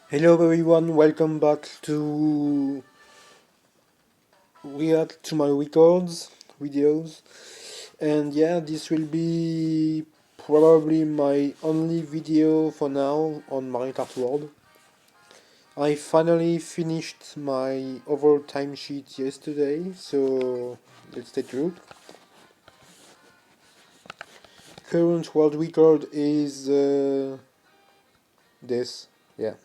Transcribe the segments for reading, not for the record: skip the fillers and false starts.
Hello everyone, welcome back to react to my records videos. And yeah, this will be probably my only video for now on Mario Kart World. I finally finished my overall timesheet yesterday, so let's take a look. Current world record is this. Yeah,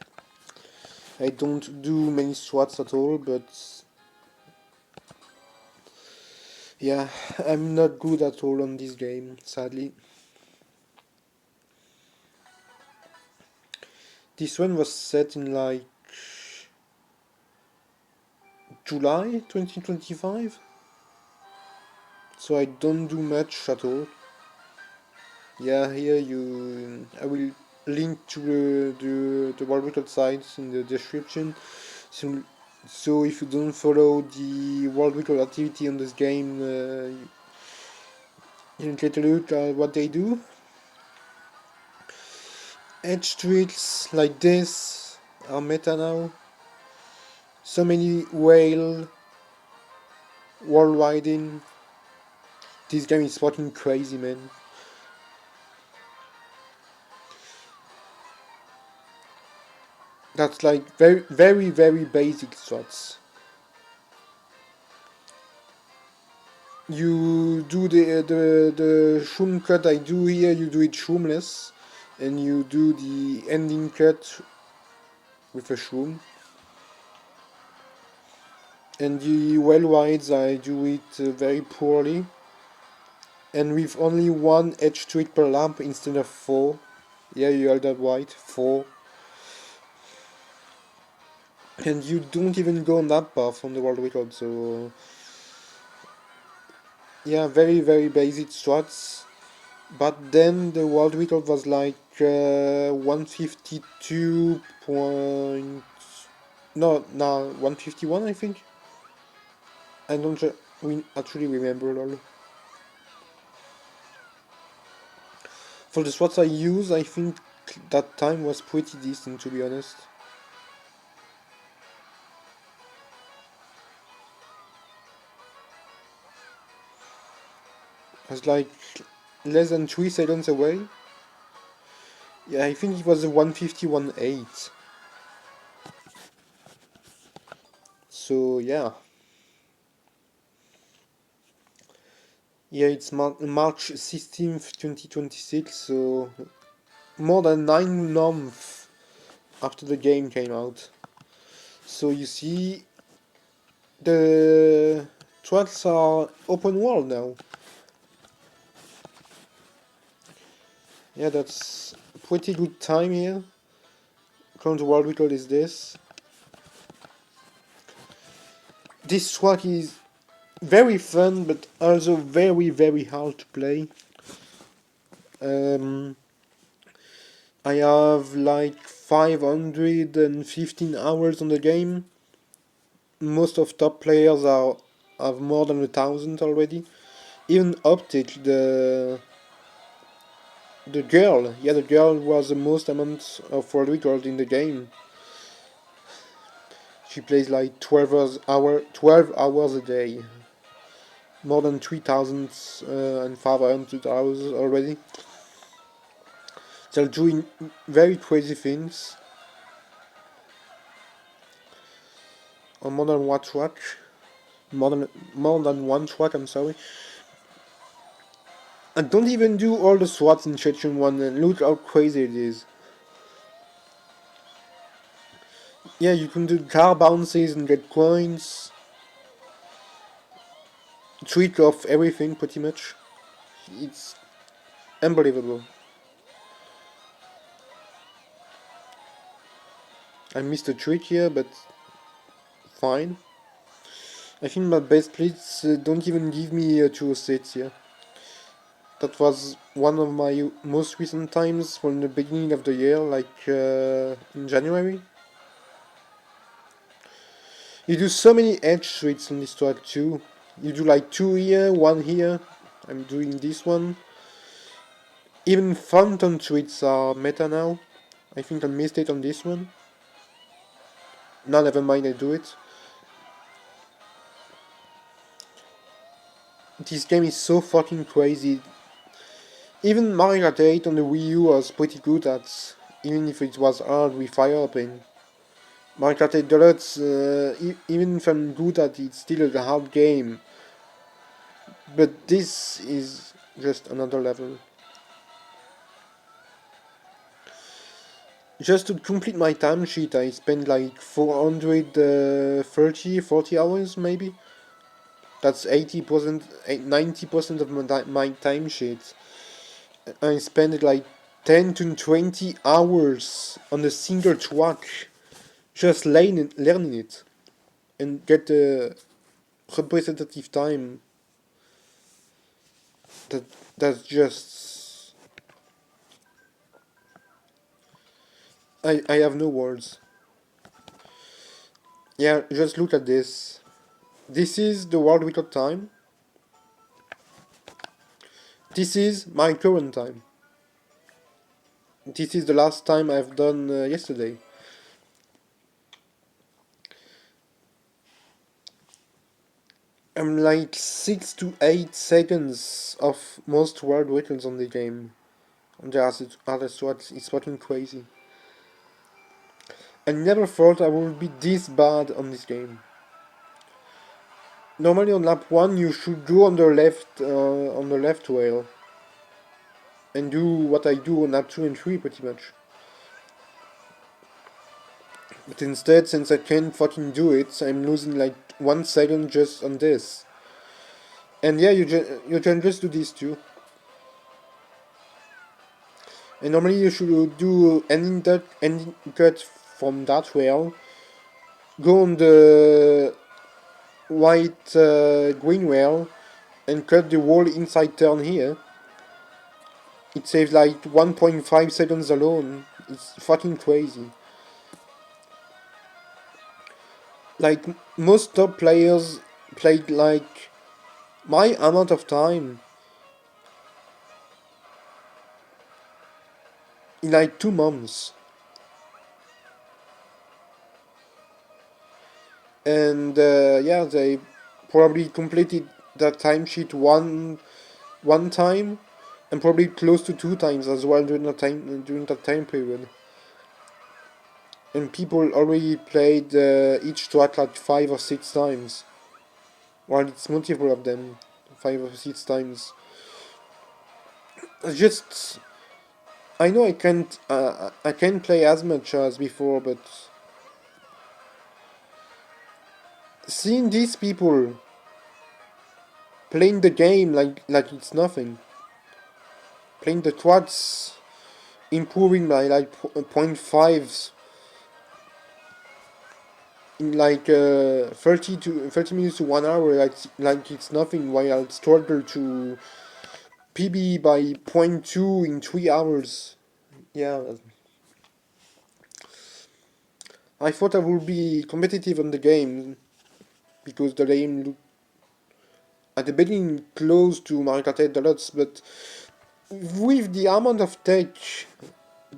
I don't do many strats at all, but yeah, I'm not good at all on this game, sadly. This one was set in like July 2025, so I don't do much at all. Yeah, here I will link to the world record sites in the description. So, so if you don't follow the world record activity on this game, you can take a look at what they do. Edge tweaks like this are meta now. So many whale worldwide in. This game is fucking crazy, man. That's like very basic strats. You do the shroom cut I do here, you do it shroomless, and you do the ending cut with a shroom. And the well wides I do it very poorly, and with only one edge tweak per lamp instead of four. Yeah, you heard that right, four. And you don't even go on that path on the world record, so yeah, very basic strats. But then the world record was like 152 point... No, 151 I think. I don't actually remember all. For the slots I use, I think that time was pretty decent, to be honest. I was like less than 3 seconds away. Yeah, I think it was a 151.8. So yeah. Yeah, it's March 16th, 2026, so more than 9 months after the game came out. So you see, the tracks are open world now. Yeah, that's a pretty good time here. Current world record is this. This track is very fun, but also very hard to play. Um, I have like 515 hours on the game. Most of top players have more than 1,000 already. Even Optic, the girl, yeah, the girl was the most amount of world record in the game. She plays like 12 hours a day, more than 3,500 hours already. They're doing very crazy things on more than one track. More than one track. I'm sorry. And don't even do all the swats in section one. And look how crazy it is. Yeah, you can do car bounces and get coins. Trick of everything, pretty much. It's unbelievable. I missed a trick here, but fine. I think my best splits don't even give me 206 here. That was one of my most recent times from the beginning of the year, like in January. You do so many edge streets on this track too. You do like 2 here, 1 here. I'm doing this one. Even fountain tweets are meta now. I think I missed it on this one. Now never mind, I do it. This game is so fucking crazy. Even Mario Kart 8 on the Wii U was pretty good at, even if it was hard with fire open. Mario Kart 8 Deluxe, even if I'm good at it, it's still a hard game. But this is just another level. Just to complete my timesheet, I spent like 440 hours maybe. That's 80%, 90% of my timesheet. I spent like 10 to 20 hours on a single track, just learning it, and get a representative time. That that's just I have no words. Yeah, just look at this. This is the world record time. This is my current time. This is the last time I've done yesterday. I'm like 6 to 8 seconds of most world records on the game. On the other strats, it's fucking crazy. I never thought I would be this bad on this game. Normally on lap 1 you should go on the left rail. And do what I do on lap 2 and 3 pretty much. But instead, since I can't fucking do it, I'm losing like 1 second just on this. And yeah, you can just do this too. And normally you should do ending cut from that rail. Go on the white green rail and cut the whole inside turn here. It saves like 1.5 seconds alone. It's fucking crazy. Like most top players played like my amount of time in like 2 months. And yeah, they probably completed that timesheet one time and probably close to 2 times as well during that time period. And people already played each track like 5 or 6 times, while it's multiple of them, 5 or 6 times. Just I know I can't play as much as before, but seeing these people playing the game like it's nothing, playing the tracks, improving by like 0.5s in like 30 minutes to 1 hour, like it's nothing, while I'll struggle to PB by 0.2 in 3 hours. Yeah, I thought I would be competitive on the game because the game looked at the beginning close to Mario Kart 8 Deluxe, but with the amount of tech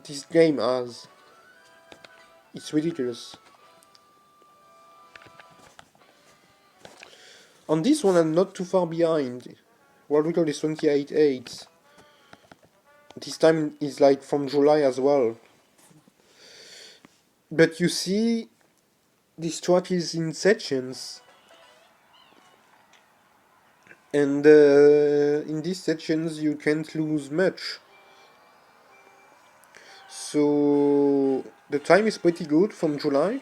this game has, it's ridiculous. On this one, I'm not too far behind. World record is 28.8. This time is like from July as well. But you see, this track is in sections. And in these sections you can't lose much. So the time is pretty good from July.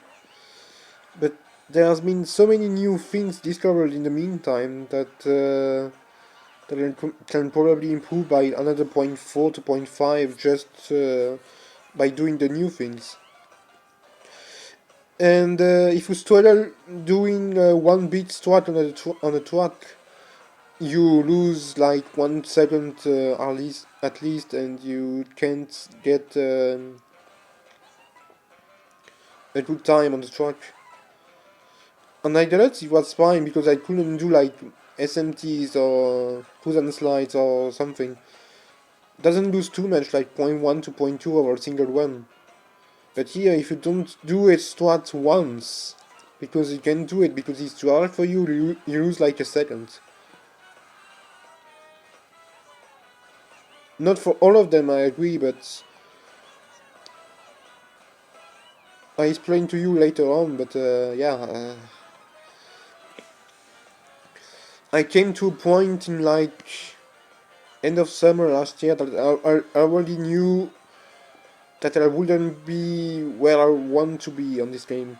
But there has been so many new things discovered in the meantime that can probably improve by another 0.4 to 0.5 just by doing the new things. And if you struggle doing one beat strat on a track, you lose like 1 second at least, and you can't get a good time on the track. On Deluxe it was fine because I couldn't do like SMTs or kusaan slides or something. Doesn't lose too much, like 0.1 to 0.2 over a single one. But here, if you don't do a strat once, because you can do it, because it's too hard for you, you lose like a second. Not for all of them, I agree, but I explain to you later on, but yeah. I came to a point in like end of summer last year that I already knew that I wouldn't be where I want to be on this game.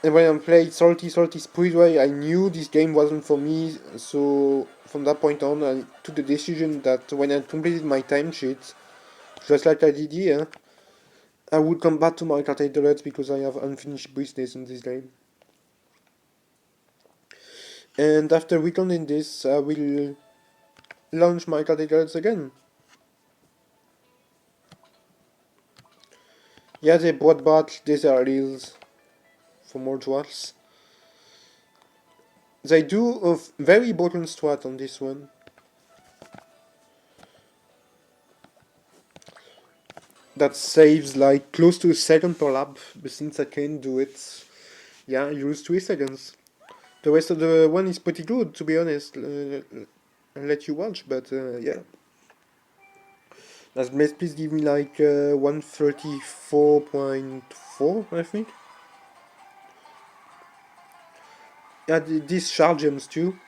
And when I played Salty Speedway, I knew this game wasn't for me, so from that point on, I took the decision that when I completed my timesheet, just like I did here, I would come back to my kart deluxe because I have unfinished business in this game. And after recording this, I will launch my kart deluxe again. Yeah, they brought back desert hills for more dwells. They do a very important strat on this one. That saves like close to a second per lap, but since I can't do it, yeah, you lose 3 seconds. The rest of the one is pretty good, to be honest. I'll let you watch, but yeah. Let's please give me like 134.4, I think. Yeah, these charge gems too.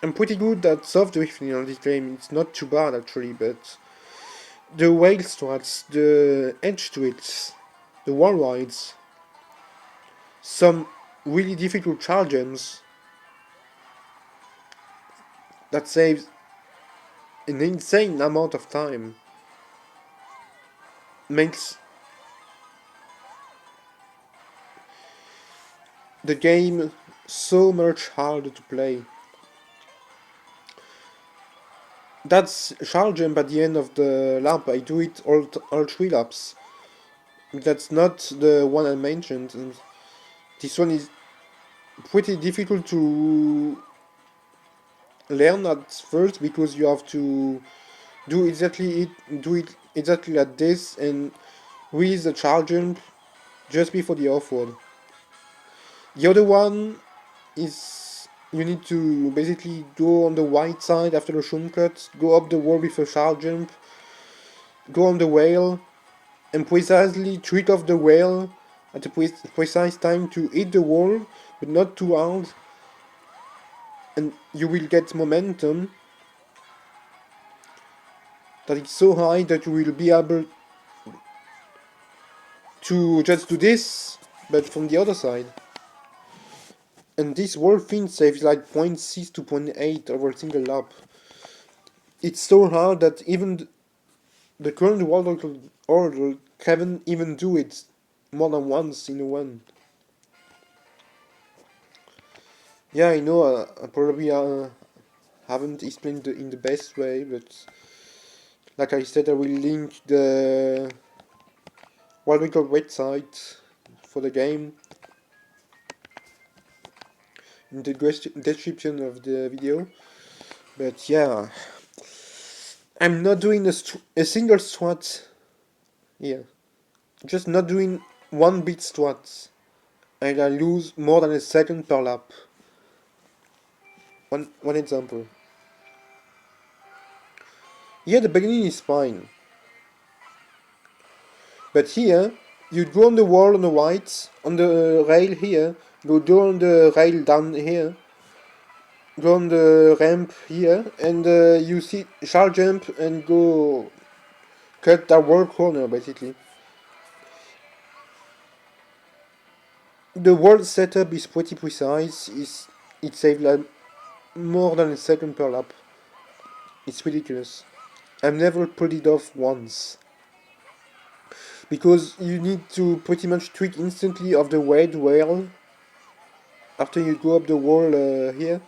I'm pretty good at soft drifting on this game. It's not too bad actually, but the whale strats, the edge twists, the wall rides, some really difficult charge gems that saves an insane amount of time, makes the game so much harder to play. That's charge jump at the end of the lap. I do it all 3 laps. That's not the one I mentioned. And this one is pretty difficult to learn at first because you have to do it exactly like this and with the charge jump just before the off-road. The other one is you need to basically go on the white side after the shortcut, go up the wall with a charge jump, go on the whale, and precisely trick off the whale at the precise time to hit the wall, but not too hard, and you will get momentum that is so high that you will be able to just do this, but from the other side. And this whole thing saves like 0.6 to 0.8 over a single lap. It's so hard that even the current world record order can't even do it more than once in a run. Yeah, I know, I probably haven't explained it in the best way, but like I said, I will link the world record website for the game in the description of the video. But yeah, I'm not doing a single strat here. Just not doing one bit strat. And I lose more than a second per lap. One example. Here the beginning is fine. But here, you go on the wall on the white, on the rail here, go on the rail down here, go on the ramp here, and you see shall jump and go cut that wall corner basically. The wall setup is pretty precise. It saves like more than a second per lap. It's ridiculous. I've never pulled it off once. Because you need to pretty much tweak instantly of the red whale after you go up the wall here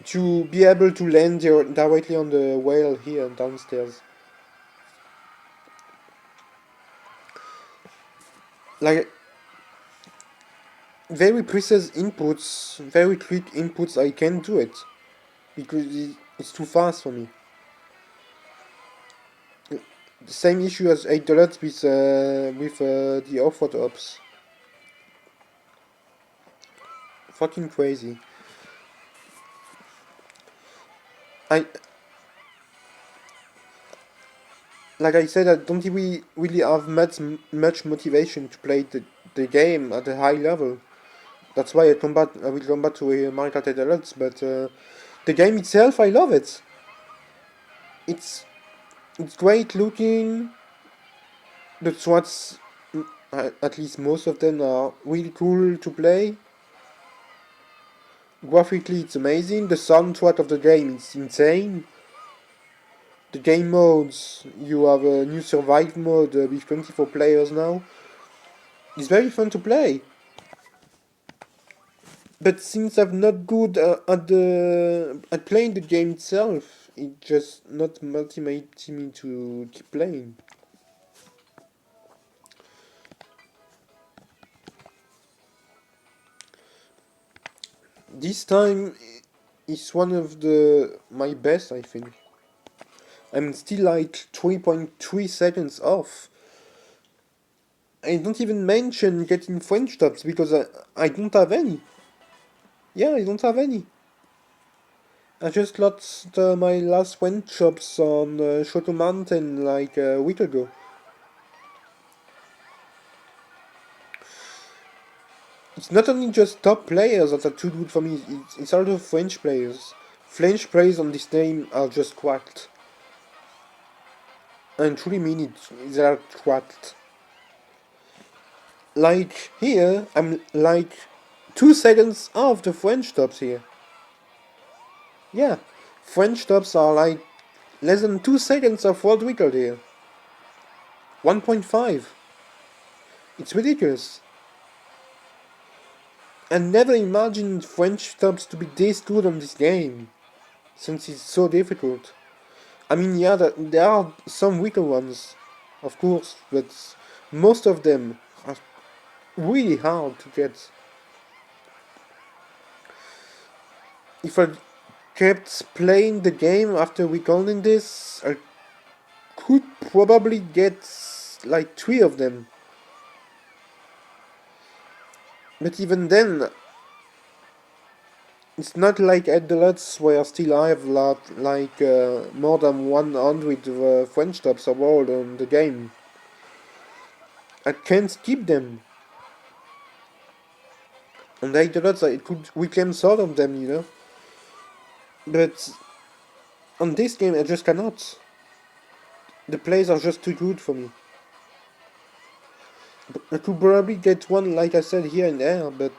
to be able to land directly on the whale here downstairs. Like very precise inputs, very quick inputs, I can do it because It's too fast for me. The same issue as 8 deluxe with the off-road ops. Fucking crazy. I Like I said, I don't really have much motivation to play the game at a high level. That's why I will come back to Mario Kart 8 Deluxe, but the game itself, I love it. It's it's great looking. The strats, at least most of them, are really cool to play. Graphically, it's amazing. The soundtrack of the game is insane. The game modes, you have a new survive mode with 24 players now. It's very fun to play. But since I'm not good at playing the game itself, it just not motivating me to keep playing. This time is one of my best, I think. I'm still like 3.3 seconds off. I don't even mention getting French stops because I don't have any. Yeah, I don't have any. I just lost my last French shops on Shoto Mountain like a week ago. It's not only just top players that are too good for me, it's also French players. French players on this game are just cracked. And truly mean it, they are cracked. Like here, I'm like 2 seconds off the French tops here. Yeah, French tops are like less than 2 seconds of world record here. 1.5. It's ridiculous. I never imagined French tops to be this good on this game, since it's so difficult. I mean, yeah, there are some weaker ones, of course, but most of them are really hard to get. If I kept playing the game after recording this, I could probably get like 3 of them. But even then, it's not like at the lots where still I have more than 100 French tops award on the game. I can't skip them. On the 8 lots I could reclaim some of them, you know. But on this game I just cannot. The plays are just too good for me. I could probably get one, like I said, here and there, but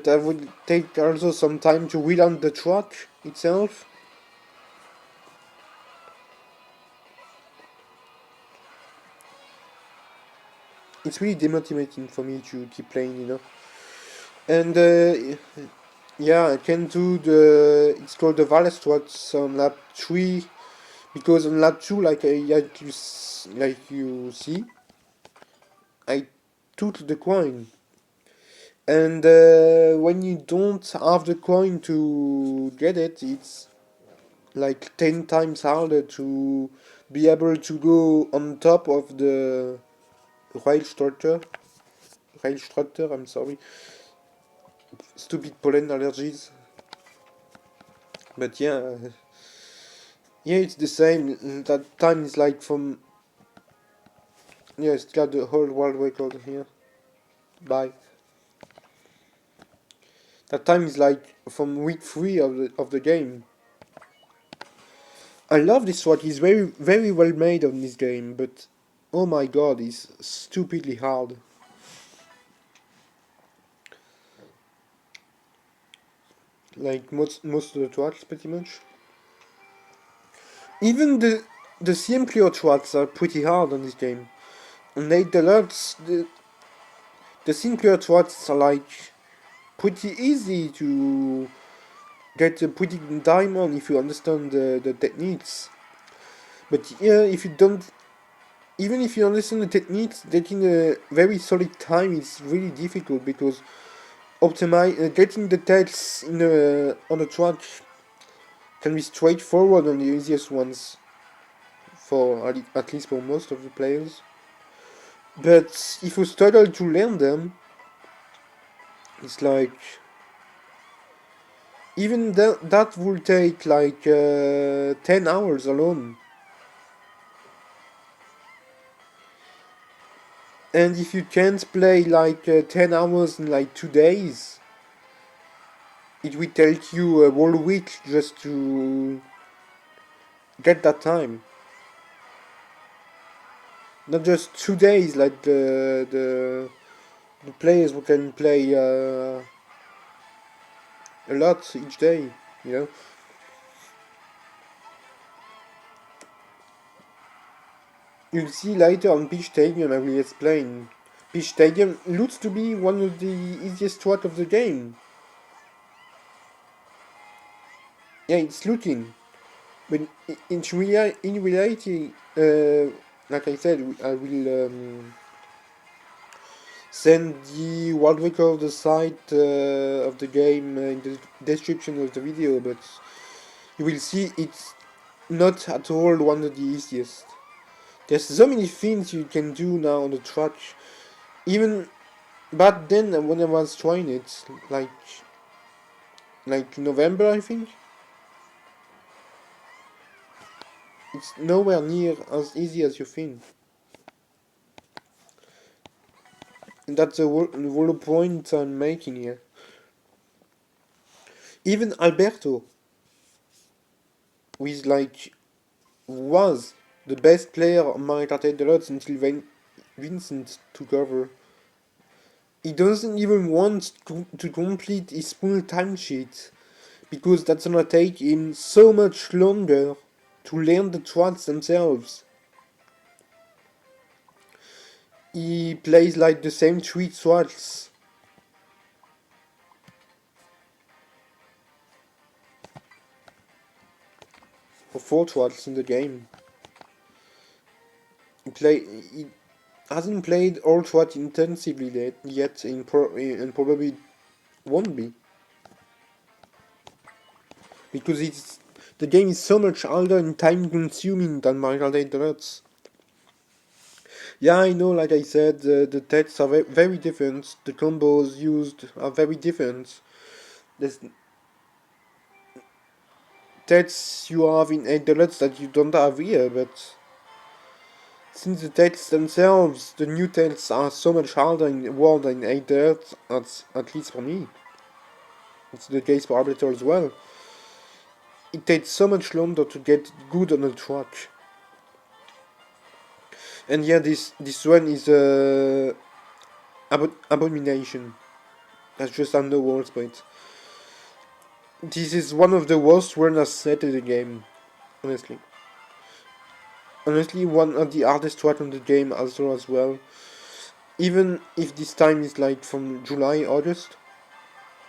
I would take also some time to relearn the track itself. It's really demotivating for me to keep playing, you know. And yeah, I can do it's called the Valet strats on lap 3, because on lap 2, like you see, I took the coin. And when you don't have the coin to get it, it's like 10 times harder to be able to go on top of the rail structure, I'm sorry. Stupid pollen allergies. But yeah, yeah, it's the same. That time is like from... Yeah, it's got the whole world record here. Bye. That time is like from week 3 of the game. I love this one. He's very well made on this game, but oh my god, it's stupidly hard. Like most of the tracks, pretty much. Even the simpler tracks are pretty hard on this game. On 8 Deluxe, the simpler tracks are like pretty easy to get a pretty time on if you understand the techniques. But yeah, if you don't, even if you understand the techniques, getting a very solid time is really difficult because optimize getting the tails on the track can be straightforward on the easiest ones for at least for most of the players. But if you struggle to learn them, it's like even that will take like 10 hours alone. And if you can't play like 10 hours in like 2 days, it will take you a whole week just to get that time. Not just 2 days like the players who can play a lot each day, you know. You'll see later on Beach Stadium, I will explain. Beach Stadium looks to be one of the easiest tracks of the game. Yeah, it's looking. But in reality, like I said, I will send the world record the site of the game in the description of the video, but you will see it's not at all one of the easiest. There's so many things you can do now on the track. Even back then when I was trying it, like November I think, it's nowhere near as easy as you think. And that's the whole point I'm making here. Even Alberto, who is like was the best player on Mario Kart 8 Deluxe until Vincent took over. He doesn't even want to complete his full timesheet because that's gonna take him so much longer to learn the tracks themselves. He plays like the same 3 tracks or 4 tracks in the game. He hasn't played all tracks intensively yet, and probably won't be because the game is so much harder and time consuming than Mario Kart 8 Deluxe. Yeah, I know, like I said, the texts are very different, the combos used are very different. There's texts you have in 8 Deluxe that you don't have here, but since the texts themselves, the new texts are so much harder in the world than 8 Deluxe, at least for me. It's the case for Arbiter as well. It takes so much longer to get good on a track. And yeah, this one is abomination. That's just under words, but this is one of the worst runners set in the game, honestly. Honestly, one of the hardest tracks in the game as well. Even if this time is like from July, August,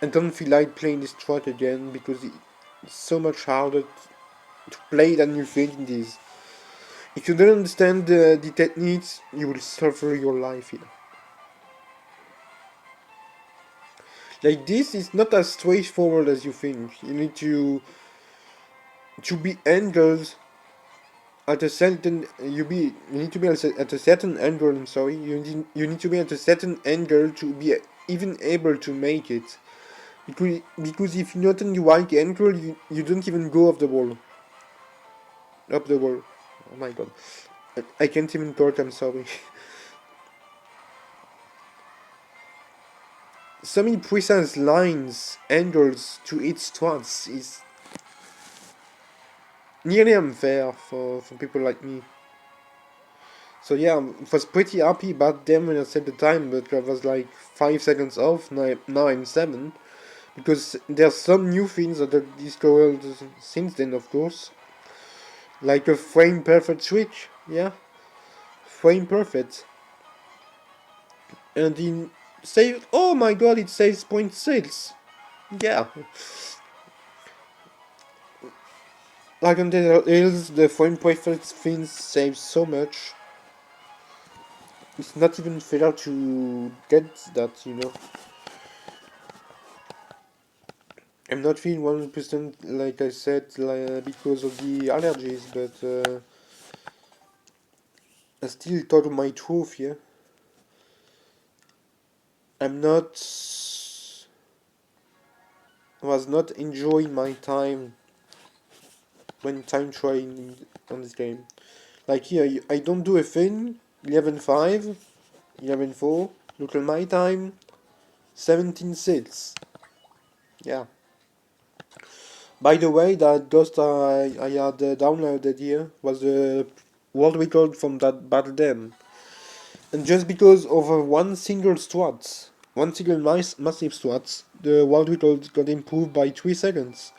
I don't feel like playing this track again because it's so much harder to play than you think it is. If you don't understand the techniques, you will suffer your life here. Like, this is not as straightforward as you think. You need to be angled at a certain you need to be at a certain angle. I'm sorry. You need to be at a certain angle to be even able to make it. Because if you're not in the right angle, you don't even go off the wall. Up the wall. Oh my god. I can't even talk. I'm sorry. So many precise lines, angles to each strats is nearly unfair for people like me. So yeah, I was pretty happy about them when I set the time, but I was like 5 seconds off, now I'm 7. Because there's some new things that I discovered since then, of course. Like a frame perfect switch, yeah? Frame perfect. And in save, oh my god, it saves 0.6. Yeah. Like on the hills, the frame perfect things save so much. It's not even fair to get that, you know. I'm not feeling 100% like I said because of the allergies, but I still thought of my truth, yeah. I'm not was not enjoying my time when time trying on this game. Like here, I don't do a thing. 11:5, 11:4. Look at my time. 17:6. Yeah. By the way, that dust I had downloaded here was the world record from that battle then. And just because of one single strat, one single massive strat, the world record got improved by 3 seconds.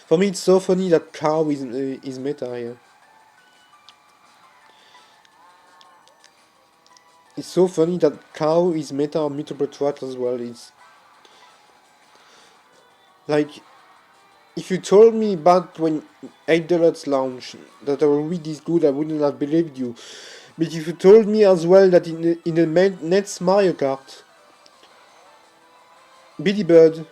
For me, it's so funny that cow is meta here. It's so funny that cow is meta on mutable strat as well. It's like if you told me back when 8 Deluxe launched that I would be this good, I wouldn't have believed you. But if you told me as well that in the next Mario Kart, Billy Bird,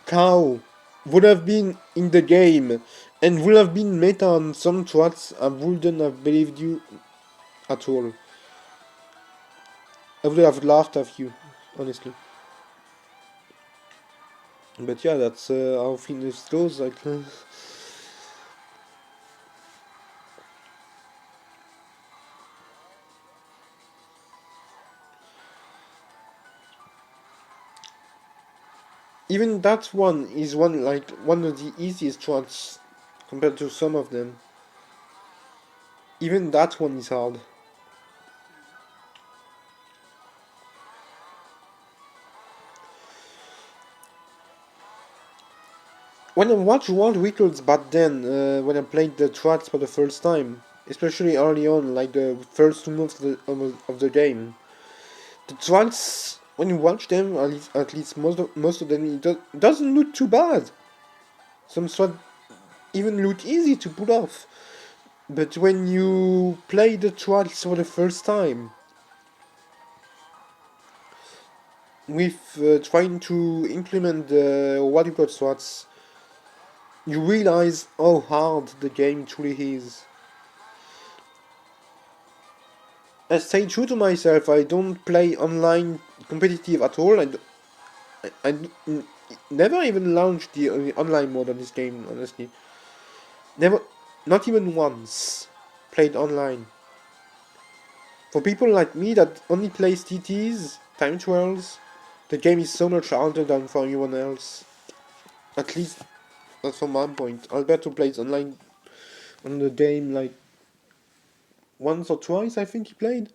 Cow would have been in the game and would have been meta on some tracks, I wouldn't have believed you at all. I would have laughed at you, honestly. But yeah, that's how things goes. Like, even that one is one of the easiest tracks compared to some of them. Even that one is hard. When I watched world records back then, when I played the tracks for the first time, especially early on, like the first 2 months of the game, the tracks, when you watch them, at least most of them, doesn't look too bad. Some tracks even look easy to pull off. But when you play the tracks for the first time, with trying to implement the what you call strats, you realize how hard the game truly is. I stay true to myself. I don't play online competitive at all. Never even launched the online mode on this game. Honestly, never, not even once played online. For people like me that only plays TTs, time trials, the game is so much harder than for anyone else. At least that's from my point. Alberto plays online on the game like once or twice. I think he played,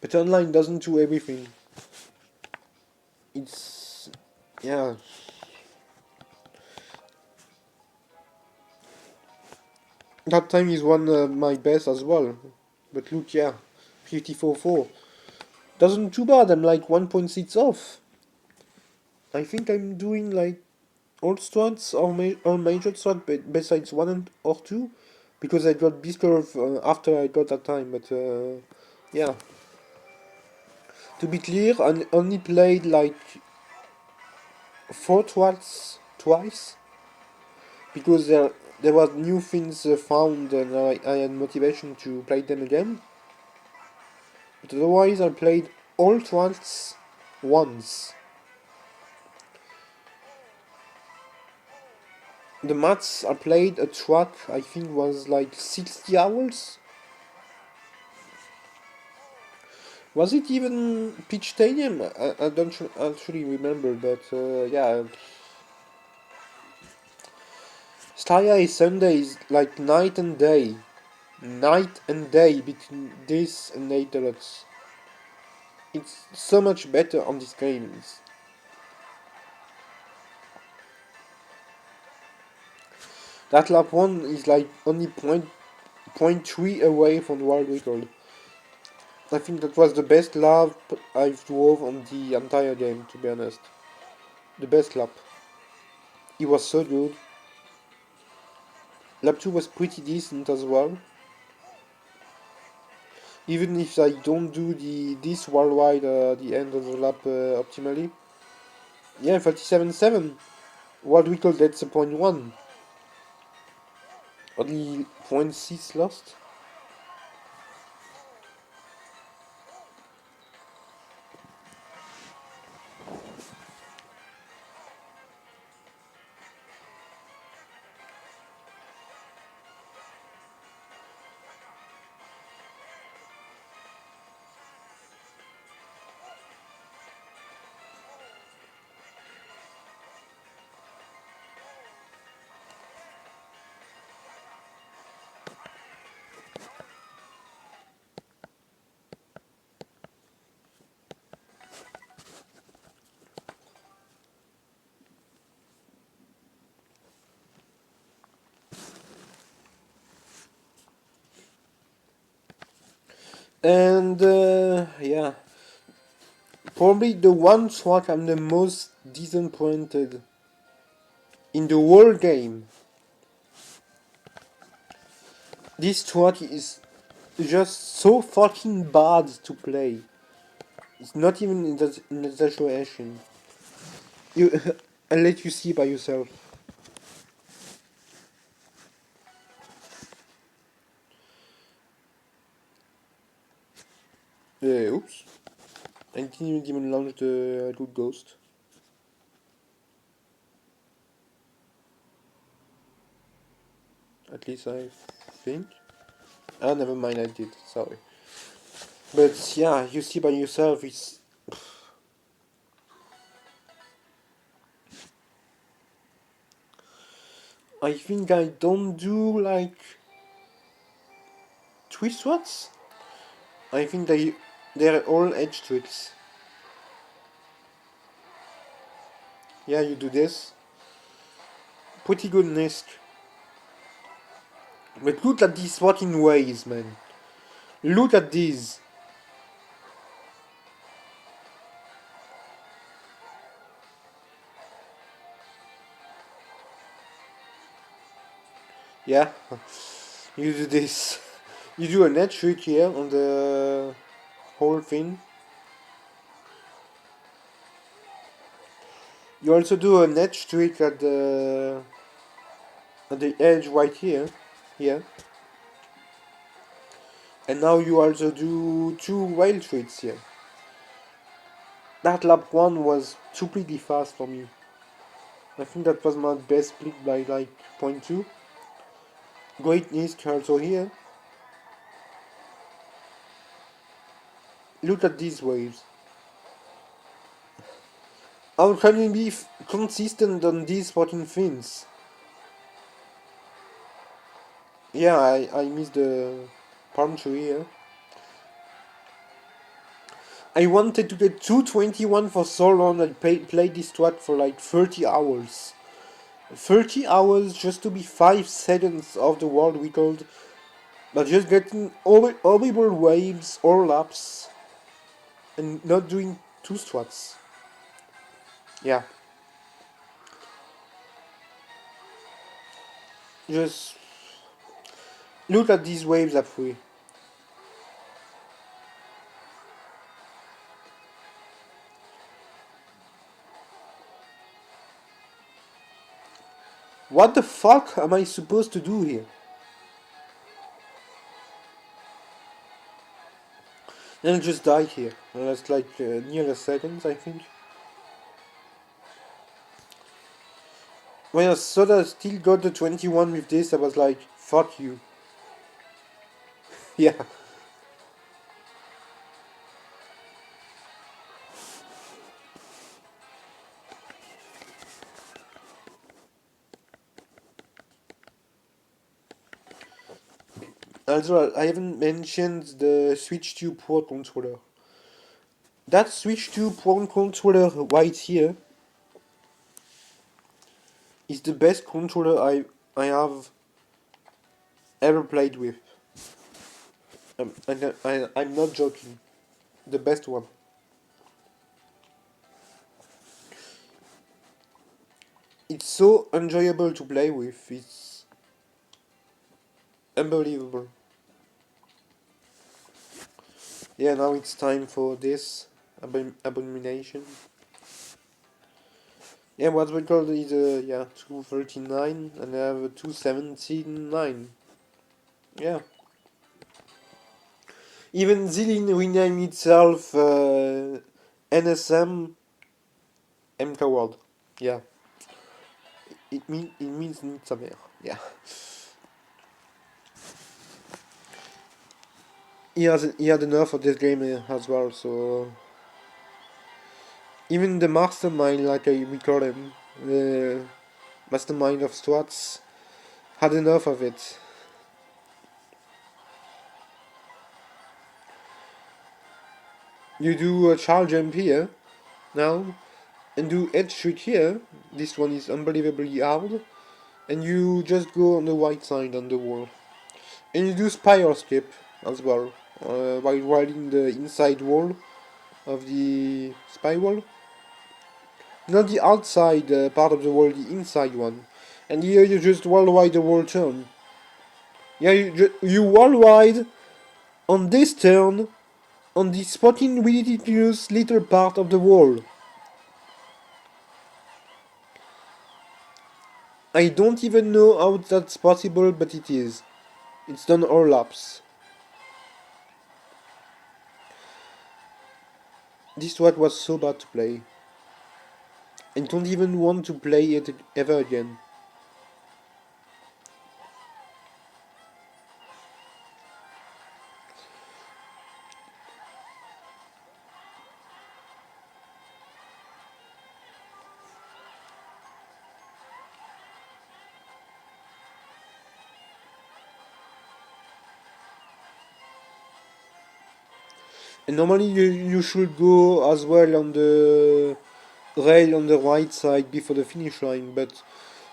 but online doesn't do everything. It's yeah. That time is one my best as well. But look, yeah, 54.4. Doesn't too bad, I'm like 1.6 off. I think I'm doing like all strats or major strat besides 1 or 2. Because I got this curve after I got that time, but yeah. To be clear, I only played like 4 strats twice. Because there was new things found and I had motivation to play them again. But otherwise, I played all tracks once. The maths I played a track I think was like 60 hours. Was it even Peach Stadium? I don't actually remember, but yeah. Staya Sunday is like night and day. Night and day between this and Deluxe. It's so much better on these games. That lap 1 is like only point 3 away from the world record. I think that was the best lap I've drove on the entire game, to be honest. The best lap. It was so good. Lap 2 was pretty decent as well. Even if I don't do this worldwide the end of the lap optimally. Yeah, 37.7. What we call that's a point one. Only 0.6 lost. And yeah, probably the one track I'm the most disappointed in the whole game. This track is just so fucking bad to play. It's not even in the situation. You, I'll let you see by yourself. Oops. I didn't even launch the loot ghost. At least I think. Ah, never mind, I did. Sorry. But yeah, you see by yourself, it's. I think I don't do like 3 strats. I think they're all edge tricks. Yeah, you do this. Pretty good Nisk. But look at these fucking ways, man. Look at these. Yeah, you do this. You do a net trick here on the whole thing. You also do a net trick at the edge right here. Yeah. And now you also do 2 wild tricks here. That lap 1 was stupidly fast for me. I think that was my best split by like .2. Great Nisk also here. Look at these waves. How can you be consistent on these fucking things? Yeah, I missed the palm tree here. I wanted to get 221 for so long. I played this strat for like 30 hours. 30 hours just to be 5 seconds of the world record. But just getting horrible waves or laps. And not doing 2 strats. Yeah. Just look at these waves at 3. What the fuck am I supposed to do here? And I just died here. That's like near a second, I think. When I saw that I still got the 21 with this, I was like, fuck you. Yeah. Also, I haven't mentioned the Switch 2 Pro controller. That Switch 2 Pro controller right here is the best controller I have ever played with. I'm not joking. The best one. It's so enjoyable to play with. It's unbelievable. Yeah, now it's time for this abomination. Yeah, what's record is yeah 239 and I have a 279. Yeah. Even Zilin renamed itself NSM M Coward. Yeah. It means need sa mère. Yeah. He had enough of this game as well, so even the mastermind, like we call him, the mastermind of strats, had enough of it. You do a charge jump here now, and do edge trick here. This one is unbelievably hard, and you just go on the right side on the wall, and you do spiral skip as well, while riding the inside wall of the spiral. Not the outside part of the wall, the inside one. And here you just wall ride the whole turn. Yeah, you wall ride on this turn on this fucking ridiculous little part of the wall. I don't even know how that's possible, but it is. It's done all laps. This track was so bad to play. I don't even want to play it ever again. And normally you should go as well on the rail on the right side before the finish line, but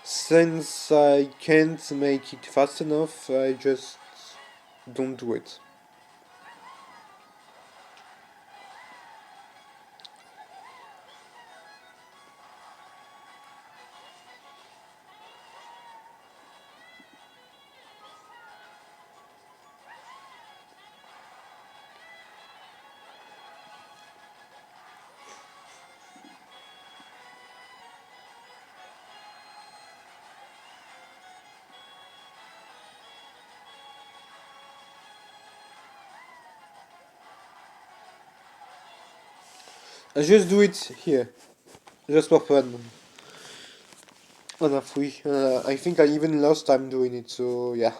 since I can't make it fast enough, I just don't do it. I just do it here, just for fun. On a free. I think I even lost time doing it, so yeah.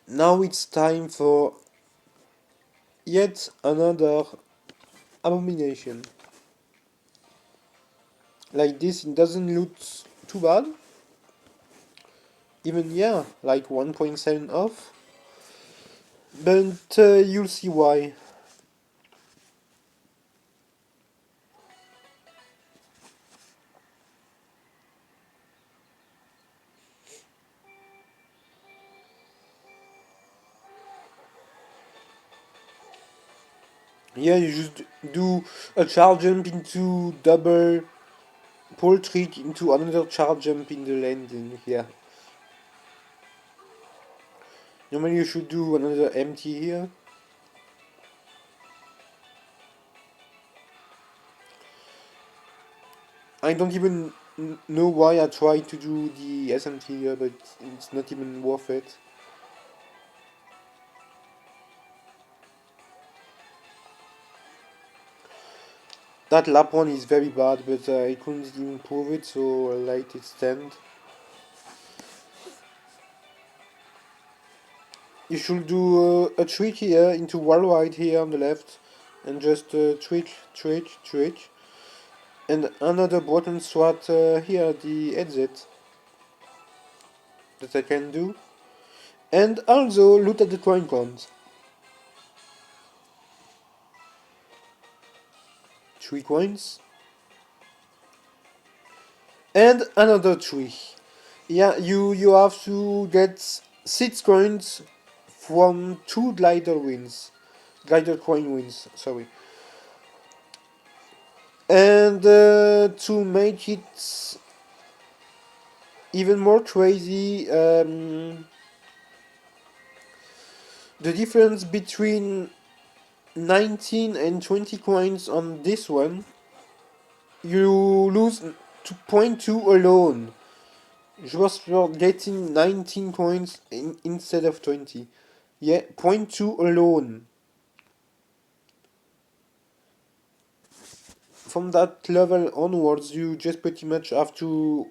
Now it's time for yet another abomination. Like this, it doesn't look too bad. Even, yeah, like 1.7 off. But you'll see why. Yeah, you just do a charge jump into double pole trick into another charge jump in the landing. Yeah. Normally you should do another empty here. I don't even know why I tried to do the SMT here, but it's not even worth it. That lap one is very bad, but I couldn't even prove it, so I let it stand. You should do a trick here into wall ride here on the left, and just trick, trick, trick. And another button strat here at the exit that I can do. And also look at the coin count. 3 coins. And another 3. Yeah, you have to get 6 coins from 2 glider wins. Glider coin wins, sorry. And to make it even more crazy, The difference between 19 and 20 coins on this one, you lose to point 2 alone. Just for getting 19 coins instead of 20. Yeah, point 2 alone. From that level onwards, you just pretty much have to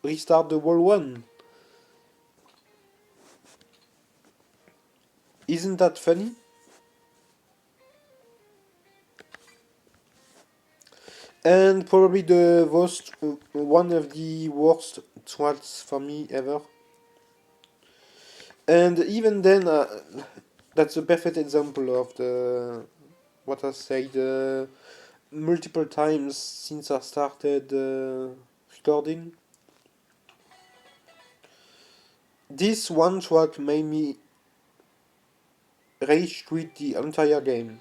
restart the whole one. Isn't that funny? And probably one of the worst strats for me ever. And even then, that's a perfect example of what I said multiple times since I started recording. This one track made me rage quit the entire game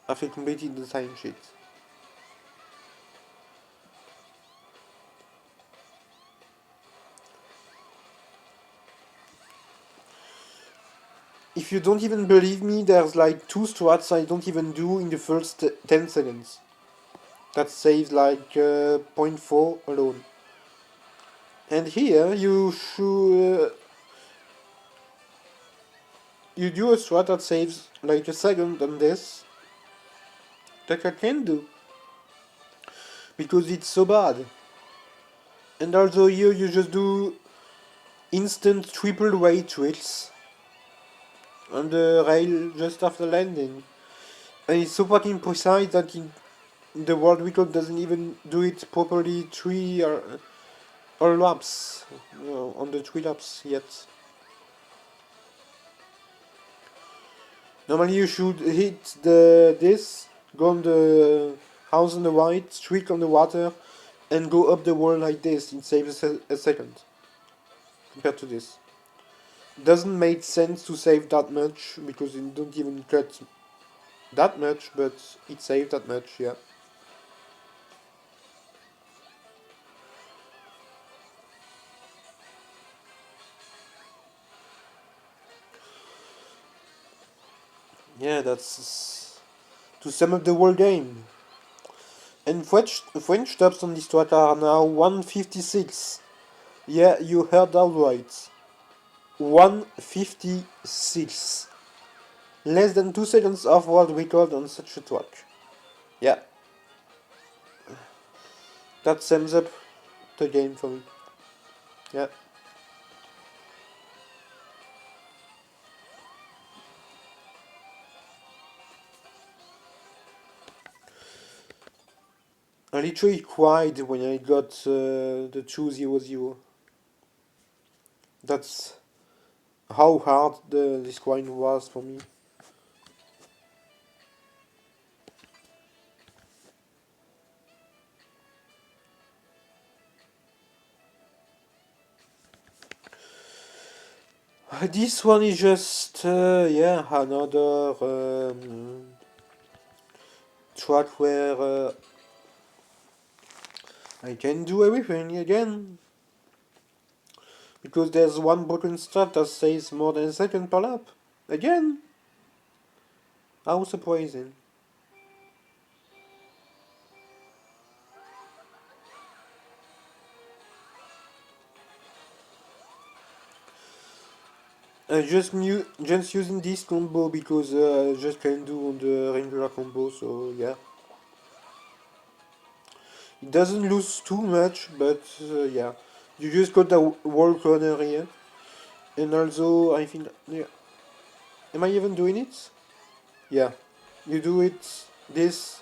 after completing the timesheet. If you don't even believe me, there's like 2 strats I don't even do in the first 10 seconds. That saves like point 0.4 alone. And here you do a strat that saves like a second on this that I can do because it's so bad. And also here you just do instant triple weight tricks on the rail just after landing. And it's so fucking precise that the world record doesn't even do it properly 3 or laps, on the 3 laps yet. Normally you should hit this, go on the house on the right, streak on the water, and go up the wall like this. It saves a second compared to this. Doesn't make sense to save that much because you don't even cut that much, but it saved that much, yeah. Yeah, that's to sum up the whole game. And French tops on this track are now 156. Yeah, you heard that right. 156. Less than 2 seconds off world record on such a track. Yeah, that sums up the game for me. Yeah. I literally cried when I got the 200. That's how hard this grind was for me. This one is just, yeah, another track where I can do everything again. Because there's one broken strat that says more than a second per lap. Again! How surprising. Just using this combo because I just can do on the regular combo, so yeah. It doesn't lose too much, but yeah. You just got the wall corner here. And also, I think, yeah. Am I even doing it? Yeah. You do it, this,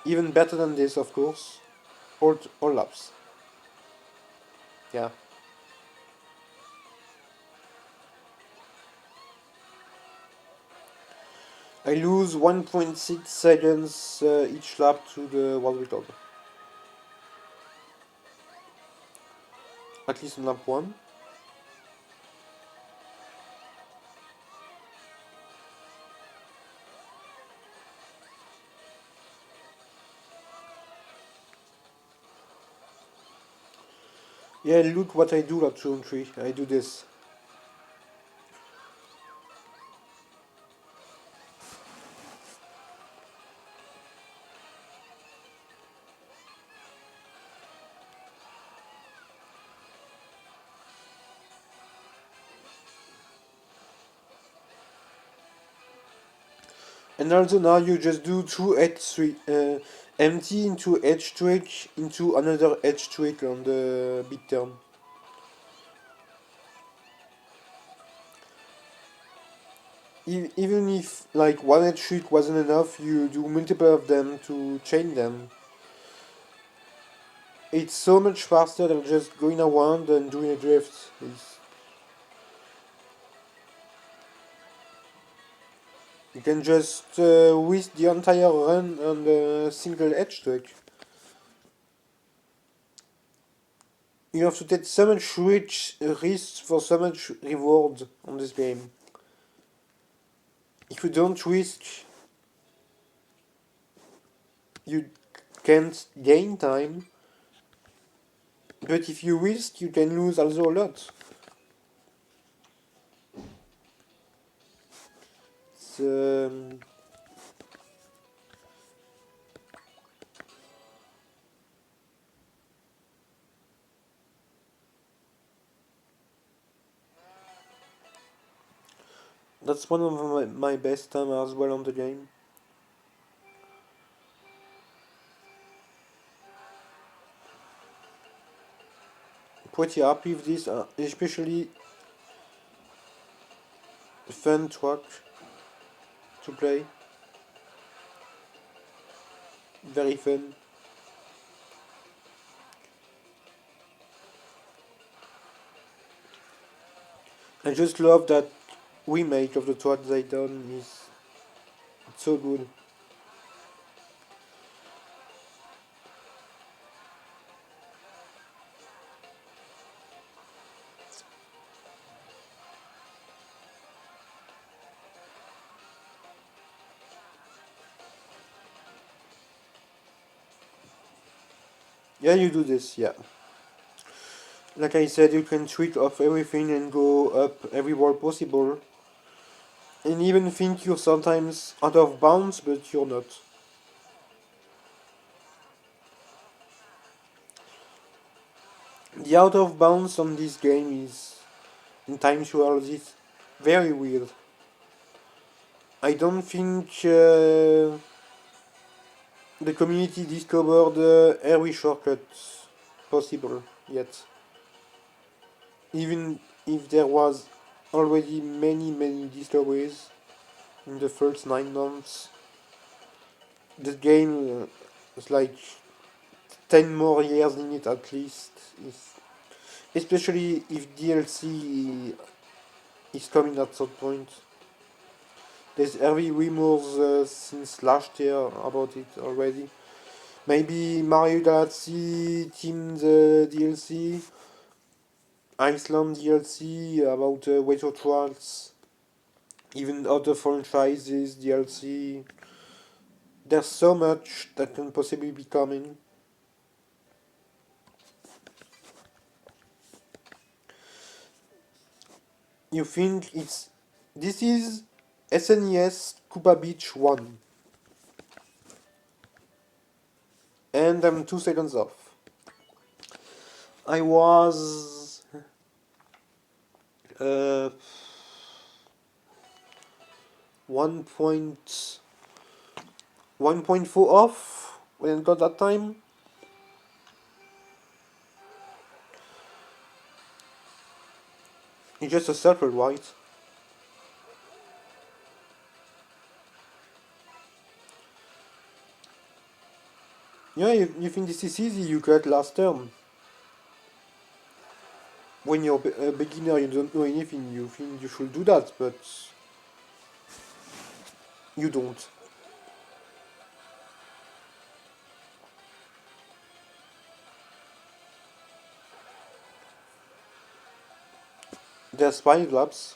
even better than this, of course. All laps. Yeah. I lose 1.6 seconds each lap to the world record. At least on lap 1. Yeah, look what I do lap 2 and 3. I do this. And also now you just do two edge empty into edge trick into another edge trick on the big turn. Even if like one edge trick wasn't enough, you do multiple of them to chain them. It's so much faster than just going around and doing a drift. You can just waste the entire run on a single edge trick. You have to take so much risks for so much reward on this game. If you don't risk, you can't gain time. But if you risk, you can lose also a lot. So, that's one of my best time as well on the game. Pretty happy with this, especially fun track to play. Very fun. I just love that remake of the track they done. It's so good. Yeah, you do this, yeah. Like I said, you can tweak off everything and go up every wall possible. And even think you're sometimes out of bounds, but you're not. The out of bounds on this game is, in Time World, is very weird. I don't think the community discovered every shortcut possible yet. Even if there was already many discoveries in the first 9 months, the game is like 10 more years in it at least. Especially if DLC is coming at some point. There's heavy rumors since last year about it already. Maybe Mario Galaxy Team the DLC, Iceland DLC about Weather Trials, even other franchises DLC. There's so much that can possibly be coming. You think it's this is SNES Koopa Beach 1, and I'm 2 seconds off. I was uh, 1.4 off when I got that time. It's just a circle, right? Yeah, you think this is easy, you got last term. When you're a beginner, you don't know anything, you think you should do that, but you don't. There's 5 laps.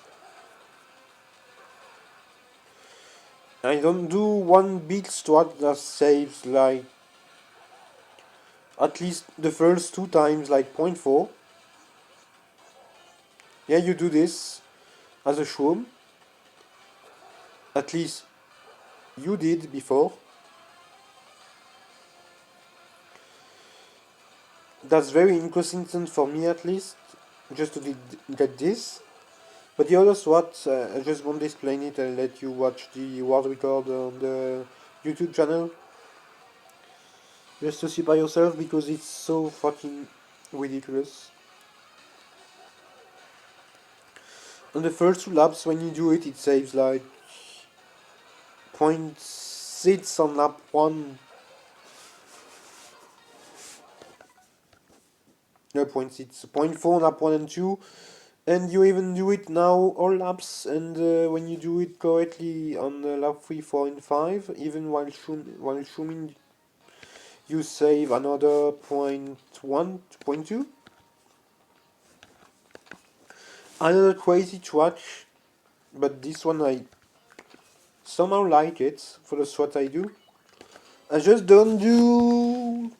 I don't do one big strat that saves like at least the first 2 times like point 0.4. Yeah, you do this as a shroom. At least you did before. That's very inconsistent for me at least, just to get this. But the other SWAT, I just won't explain it and let you watch the world record on the YouTube channel. Just to see by yourself because it's so fucking ridiculous. On the first two laps, when you do it, it saves like 0.6 on lap 1. No, 0.6, 0.4 on lap 1 and 2. And you even do it now all laps, and when you do it correctly on lap 3, 4, and 5, even while zooming, you save another 0.1, 0.2. Another crazy track, but this one I somehow like it for the SWAT I do. I just don't do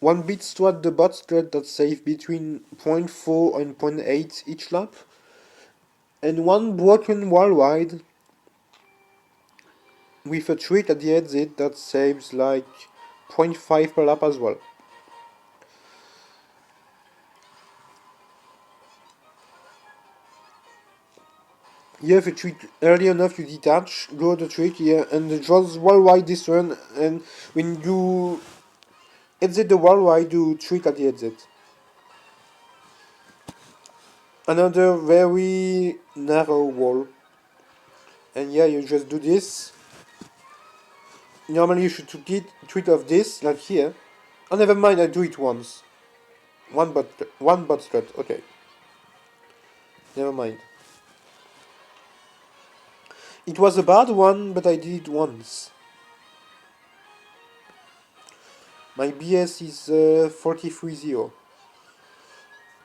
one bit SWAT, the bot strat that save between 0.4 and 0.8 each lap, and one broken worldwide with a trick at the exit that saves like 0.5 per lap as well. You have a trick early enough, you detach, go the trick here, and it draws worldwide this turn, and when you exit the worldwide, you trick at the exit. Another very narrow wall, and yeah, you just do this. Normally you should tweet of this, like here. Oh, never mind, I do it once. One bot strat, okay. Never mind. It was a bad one, but I did it once. My BS is 43-0.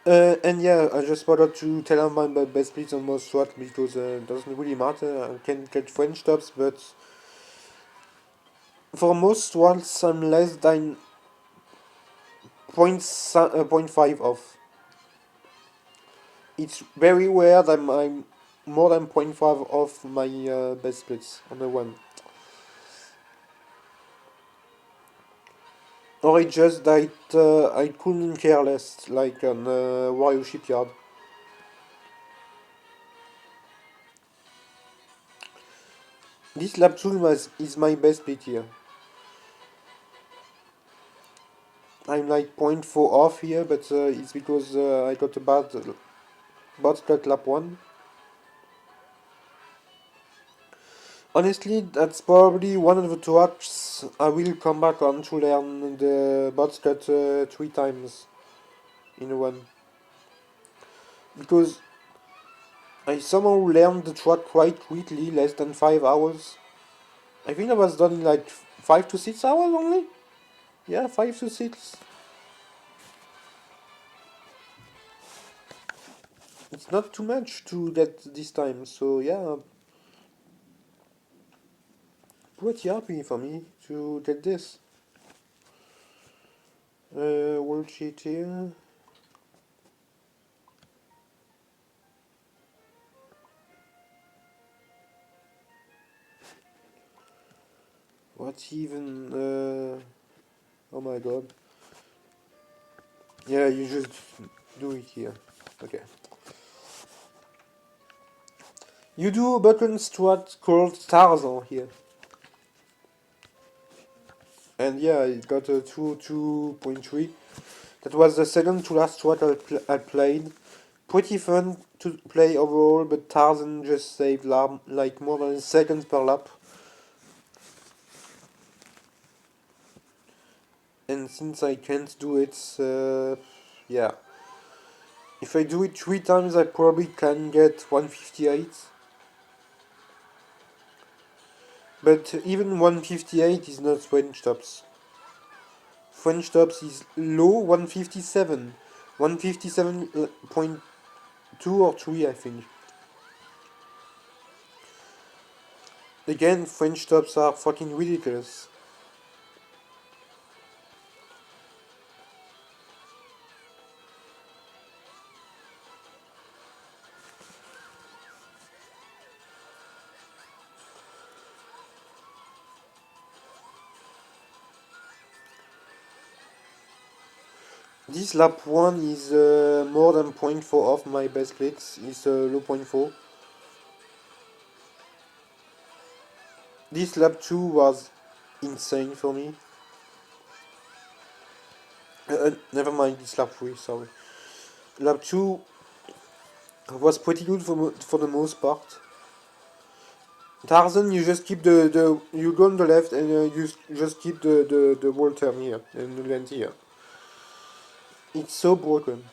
And yeah, I just wanted to tell him my best splits on most SWAT because it doesn't really matter. I can get French tops, but for most SWATs I'm less than 0.5 off. It's very rare that I'm more than 0.5 off my best splits on the one. Or it's just that I couldn't care less, like on Wario Shipyard. This lap 2 is my best split here. I'm like 0.4 off here, but it's because I got a bad bot strat lap 1. Honestly, that's probably one of the tracks I will come back on to learn the bot strat 3 times in one. Because I somehow learned the track quite quickly, less than 5 hours. I think I was done in like 5 to 6 hours only? Yeah, 5 to 6. It's not too much to get this time, so yeah, pretty happy for me to get this. World sheet here. What even? Oh my god. Yeah, you just do it here. Okay. You do a button strat called Tarzan here. And yeah, it got a 202.3. That was the second to last strat I played. Pretty fun to play overall, but Tarzan just saved like more than seconds per lap. And since I can't do it, yeah. If I do it 3 times, I probably can get 158. But even 158 is not French tops. French tops is low 157. 157.2 or 3, I think. Again, French tops are fucking ridiculous. This lap 1 is more than 0.4 off my best glitz, it's low 0.4. This lap 2 was insane for me. Never mind, this lap 3, sorry. Lap 2 was pretty good for the most part. Tarzan, you just keep you go on the left and you just keep the wall turn here and the land here. It's so broken.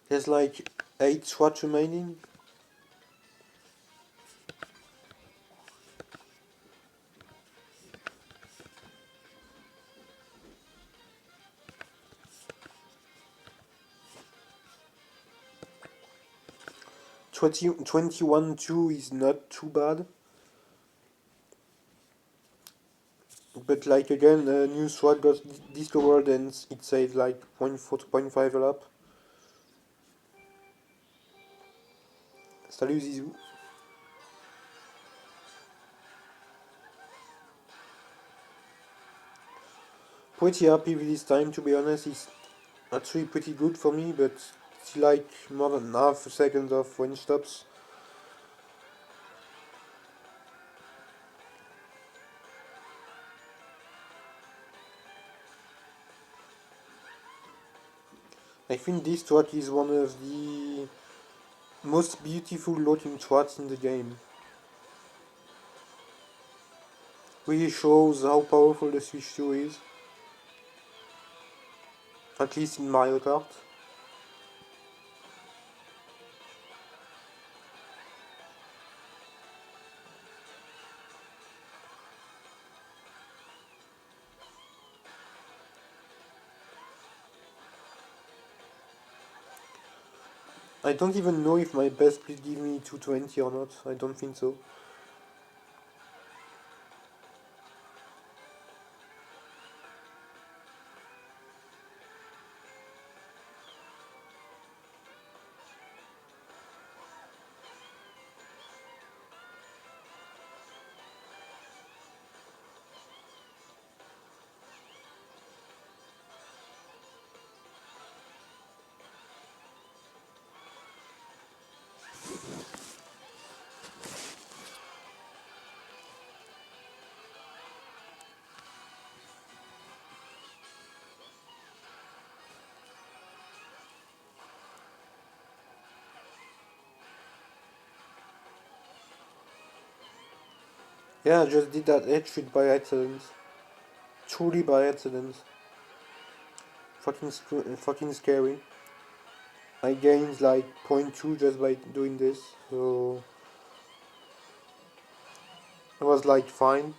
There's like 8 strats remaining. Twenty 21-2 is not too bad. But like again, a new strat got discovered and it saves like 0.4 to 0.5 a lap. Salut Zizou. Pretty happy with this time, to be honest. It's actually pretty good for me, but it's like more than half a second of range stops. I think this track is one of the most beautiful looking tracks in the game. Really shows how powerful the Switch 2 is. At least in Mario Kart. I don't even know if my best will give me 220 or not. I don't think so. Yeah, I just did that edge trick by accident. Truly by accident. Fucking scary. I gained like 0.2 just by doing this, so it was like fine.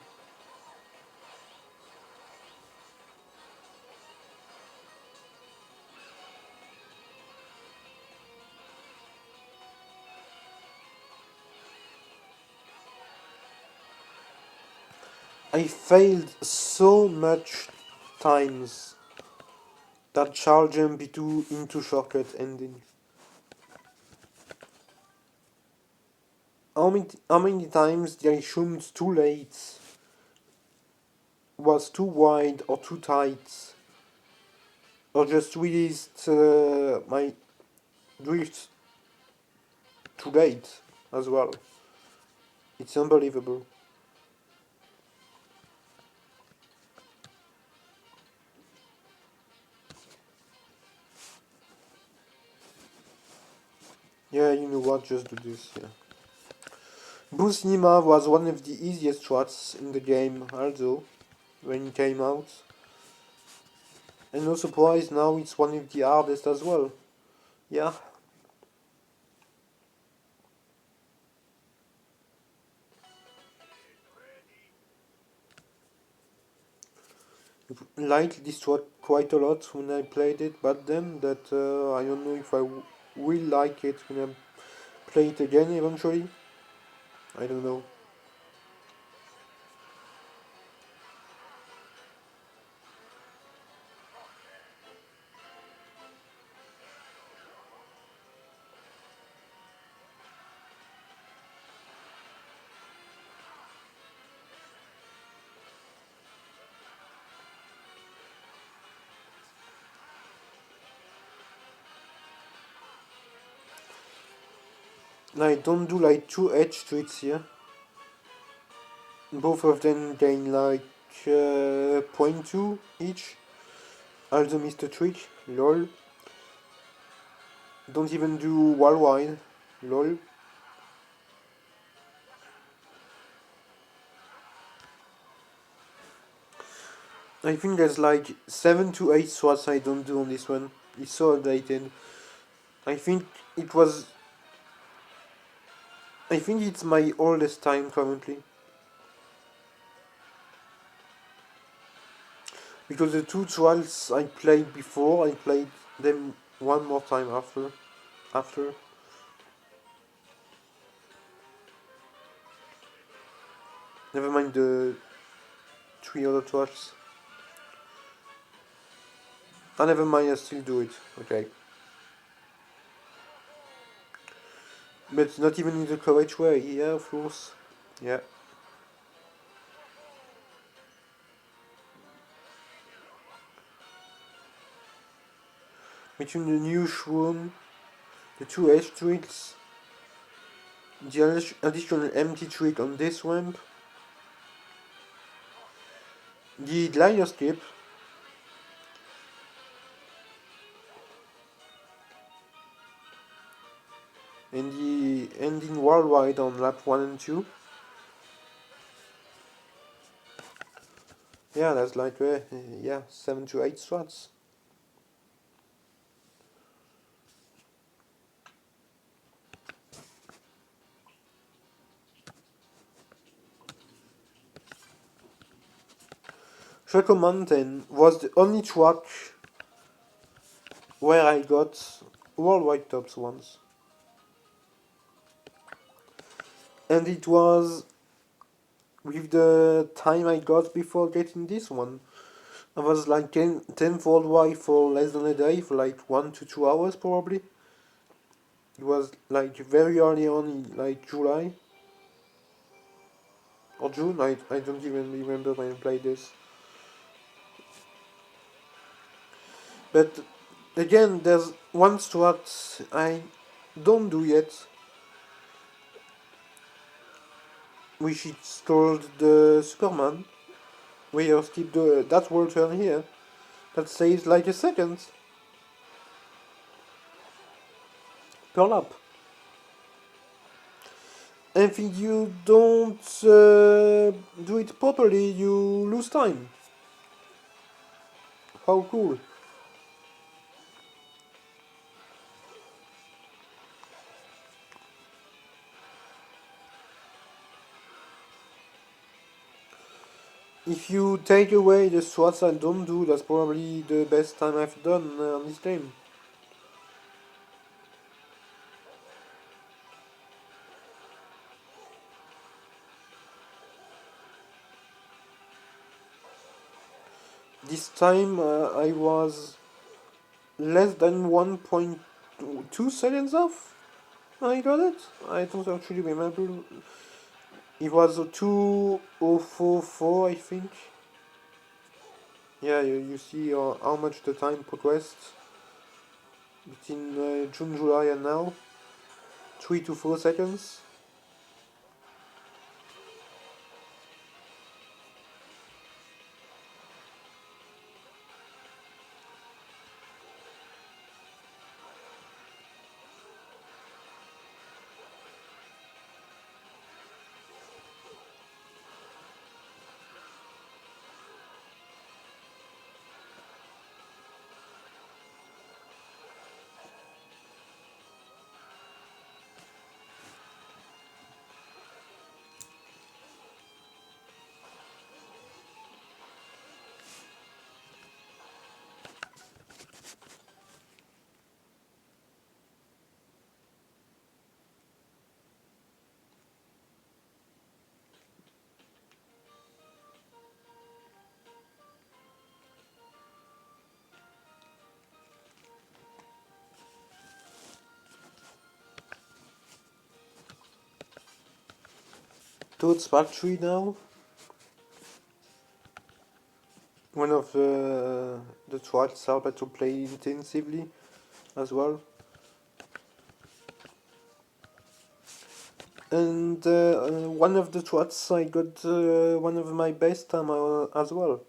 I failed so much times that charge jump into shortcut ending. How many times did I assumed too late, was too wide or too tight, or just released my drift too late as well. It's unbelievable. Yeah, you know what, just do this, yeah. Cinema was one of the easiest strats in the game also, when it came out. And no surprise, now it's one of the hardest as well. Yeah. Liked this strat quite a lot when I played it back then, that I don't know if I will like it when I play it again eventually. I don't know. I don't do like two edge tweets here. Both of them gain like point 2 each. Also missed a trick, lol. Don't even do wall wide, lol. I think there's like 7 to 8 swats I don't do on this one. It's so updated. I think it was. I think it's my oldest time currently. Because the two trials I played before, I played them one more time after. After. Never mind the 3 other trials. Ah, never mind, I still do it. Okay. But not even in the correct way. Yeah, of course. Yeah. Between the new shroom, the two edge tricks, the additional empty trick on this ramp, the glider skip, and the ending worldwide on lap 1 and 2. Yeah, that's like, yeah, 7 to 8 strats. Choco Mountain was the only track where I got worldwide tops once. And it was with the time I got before getting this one. I was like 10th worldwide for less than a day, for like 1 to 2 hours probably. It was like very early on in like July or June. I don't even remember when I played this. But again, there's one strat I don't do yet, which is called the Superman. We have skip that world turn here. That saves like a second per lap. And if you don't do it properly, you lose time. How cool. If you take away the strats I don't do, that's probably the best time I've done on this game. This time I was less than 1.2 seconds off. I got it. I don't actually remember. It was 2044, I think. Yeah, you see how much the time progressed between June, July, and now. 3 to 4 seconds. towards factory now. One of the tracks are about to play intensively as well. And one of the tracks I got one of my best time as well.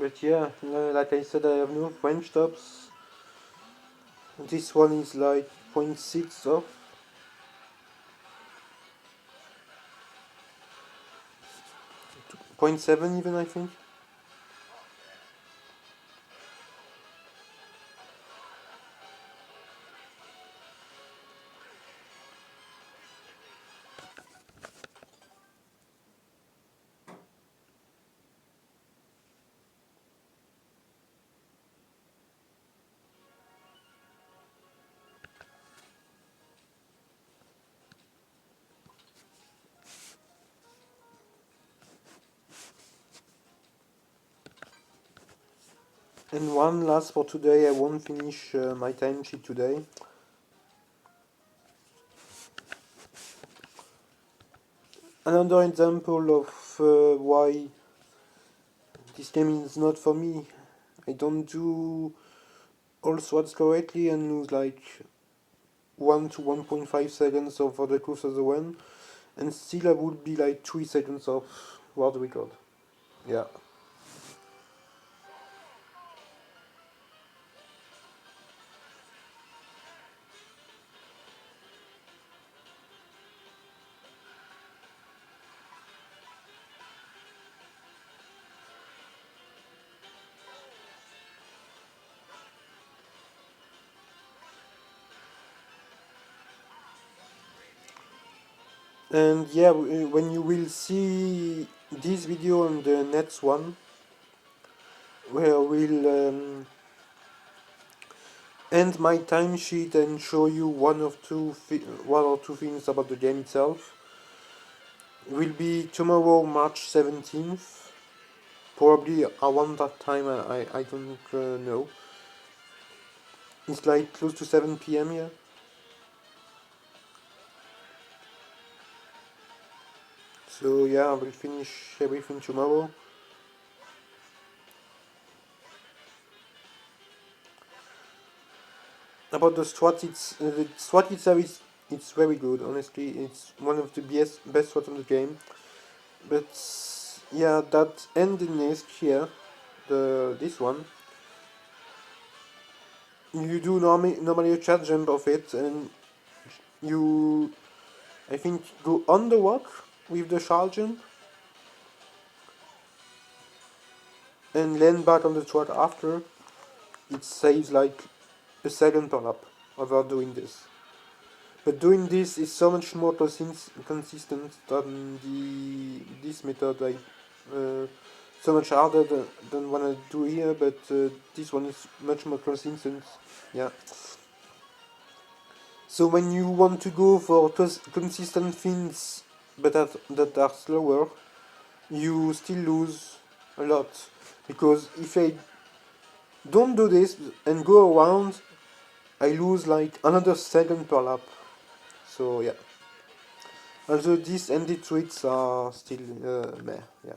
But yeah, like I said, I have no French tops. This one is like 0.6 off. 0.7 even, I think. And one last for today, I won't finish my timesheet today. Another example of why this game is not for me. I don't do all swords correctly and lose like 1 to 1.5 seconds over the course of the run, and still I would be like 3 seconds off world record. Yeah. And yeah, when you will see this video and the next one, where we'll end my timesheet and show you one or two things about the game itself, will be tomorrow, March 17th. Probably around that time, I don't know. It's like close to 7 p.m. here. So yeah, I will finish everything tomorrow. About the strat itself is it's very good. Honestly, it's one of the best strats in the game. But yeah, that ending nest here, this one, you do normally a chat jump of it, and you I think go on the rock with the shard jump and land back on the strat after. It saves like a second per lap over doing this. But doing this is so much more consistent than this method I so much harder than what I do here, but this one is much more closing since, yeah. So when you want to go for consistent things but that are slower, you still lose a lot. Because if I don't do this and go around, I lose like another second per lap. So yeah. Although these ended tweets are still meh, yeah.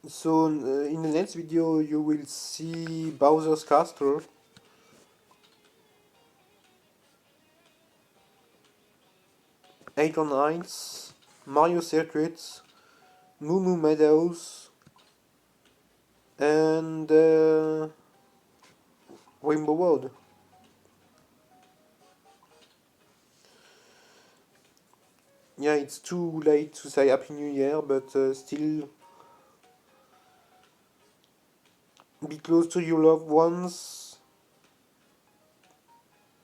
So in the next video you will see Bowser's Castle, Acorn Heights, Mario Circuits, Moo Moo Meadows, and Rainbow Road. Yeah, it's too late to say Happy New Year, but still be close to your loved ones,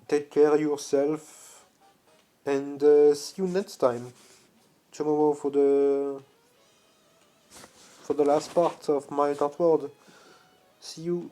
take care of yourself, and see you next time. Tomorrow for the last part of my Kart World. See you.